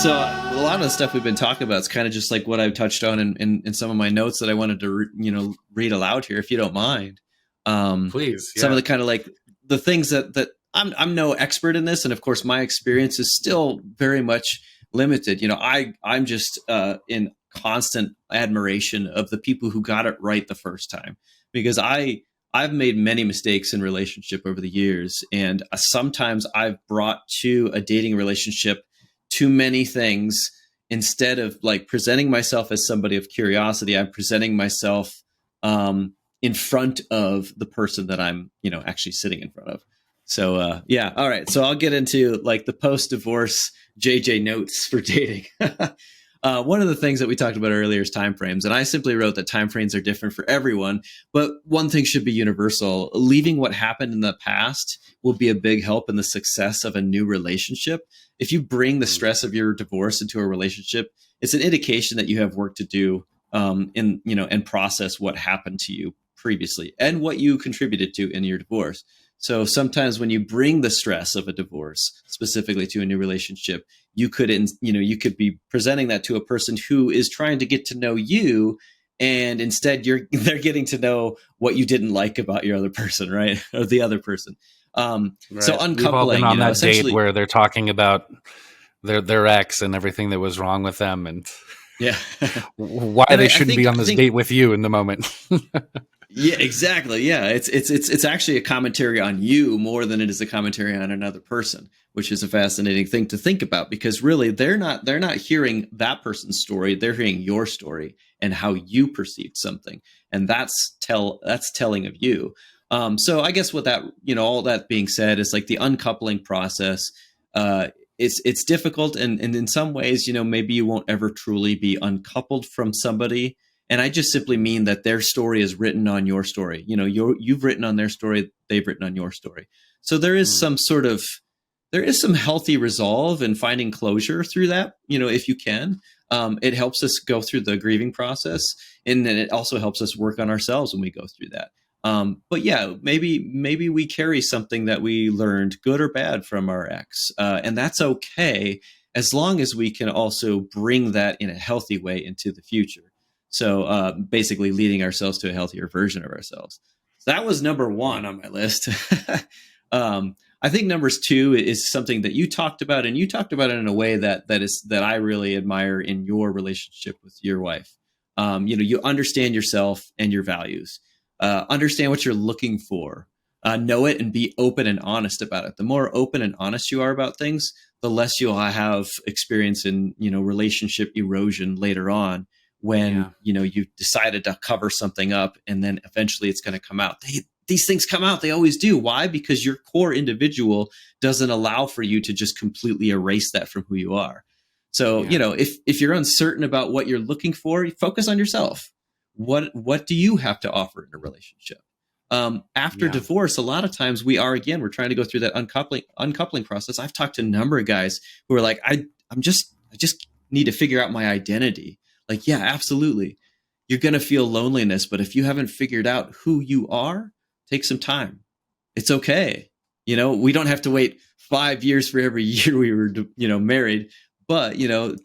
So a lot of the stuff we've been talking about is kind of just like what I've touched on in some of my notes that I wanted to read aloud here, if you don't mind. Please, Some of yeah. the kind of like the things that I'm no expert in this, and of course my experience is still very much limited. I'm just in constant admiration of the people who got it right the first time, because I've made many mistakes in relationship over the years, and sometimes I've brought to a dating relationship too many things. Instead of like presenting myself as somebody of curiosity, I'm presenting myself in front of the person that I'm, actually sitting in front of. So yeah, all right. So I'll get into like the post-divorce JJ notes for dating. One of the things that we talked about earlier is timeframes, and I simply wrote that timeframes are different for everyone, but one thing should be universal. Leaving what happened in the past will be a big help in the success of a new relationship. If you bring the stress of your divorce into a relationship, it's an indication that you have work to do and process what happened to you previously and what you contributed to in your divorce. So sometimes when you bring the stress of a divorce specifically to a new relationship, you could be presenting that to a person who is trying to get to know you, and instead they're getting to know what you didn't like about your other person, right? Or the other person. So Right. We've all been uncoupling, on that date essentially, where they're talking about their ex and everything that was wrong with them and yeah. why And they I shouldn't be think on I this think date with you in the moment. Yeah, exactly. Yeah, it's actually a commentary on you more than it is a commentary on another person, which is a fascinating thing to think about, because really they're not hearing that person's story, they're hearing your story and how you perceived something, and that's telling of you. So I guess with that, all that being said, is like the uncoupling process. Uh, it's difficult, and in some ways, maybe you won't ever truly be uncoupled from somebody, and I just simply mean that their story is written on your story. You've written on their story, they've written on your story. So there is some healthy resolve in finding closure through that, if you can. It helps us go through the grieving process, and then it also helps us work on ourselves when we go through that. But yeah, maybe we carry something that we learned, good or bad, from our ex, and that's okay, as long as we can also bring that in a healthy way into the future. So basically leading ourselves to a healthier version of ourselves. So that was number one on my list. I think numbers two is something that you talked about, and you talked about it in a way that I really admire in your relationship with your wife. You understand yourself and your values, understand what you're looking for, know it, and be open and honest about it. The more open and honest you are about things, the less you'll have experience in relationship erosion later on, when you decided to cover something up, and then eventually it's going to come out. These things come out, they always do. Why? Because your core individual doesn't allow for you to just completely erase that from who you are. So if you're uncertain about what you're looking for, focus on yourself. What do you have to offer in a relationship? After divorce, a lot of times we're trying to go through that uncoupling process. I've talked to a number of guys who are like, I just need to figure out my identity. Like, yeah, absolutely. You're going to feel loneliness, but if you haven't figured out who you are, take some time. It's okay. We don't have to wait 5 years for every year we were, married, but,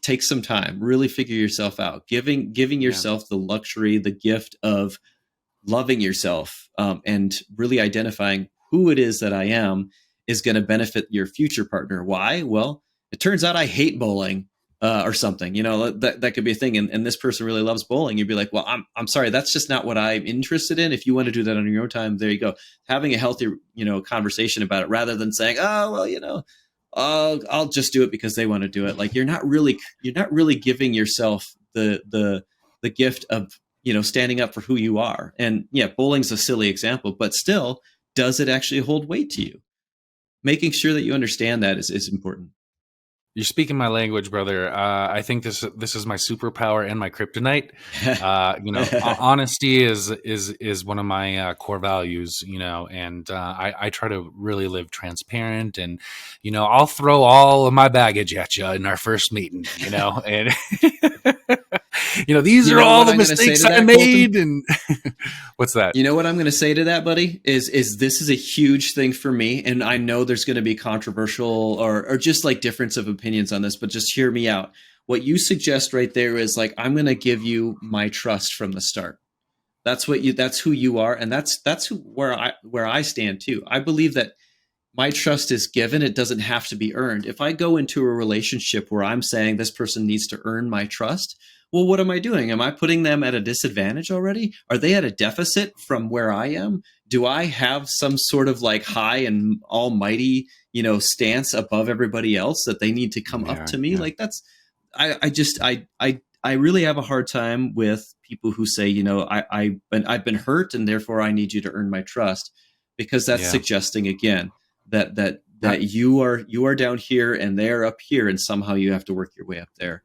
take some time, really figure yourself out, giving yourself the luxury, the gift of loving yourself, and really identifying who it is that I am is going to benefit your future partner. Why? Well, it turns out I hate bowling, or something. That could be a thing, and this person really loves bowling. You'd be like, well, I'm sorry, that's just not what I'm interested in. If you want to do that on your own time, there you go. Having a healthy conversation about it, rather than saying, oh well, I'll just do it because they want to do it. Like, you're not really giving yourself the gift of standing up for who you are. And yeah, bowling's a silly example, but still, does it actually hold weight to you? Making sure that you understand that is important. You're speaking my language, brother. I think this is my superpower and my kryptonite. Honesty is one of my core values. And I try to really live transparent, and I'll throw all of my baggage at you in our first meeting. And these You are know all what the I'm going to say mistakes to I that, Colton? made. And what's that? You know what I'm going to say to that, buddy, is this is a huge thing for me, and I know there's going to be controversial or just like difference of opinions on this, but just hear me out. What you suggest right there is like, I'm going to give you my trust from the start. That's who you are, and that's where I stand too. I believe that my trust is given. It doesn't have to be earned. If I go into a relationship where I'm saying this person needs to earn my trust, well, what am I doing? Am I putting them at a disadvantage already? Are they at a deficit from where I am? Do I have some sort of like high and almighty, stance above everybody else that they need to come up Yeah, to me? yeah, Like that's, I just, I really have a hard time with people who say, I've been hurt and therefore I need you to earn my trust, because that's yeah. suggesting again that I, you are down here and they're up here, and somehow you have to work your way up there.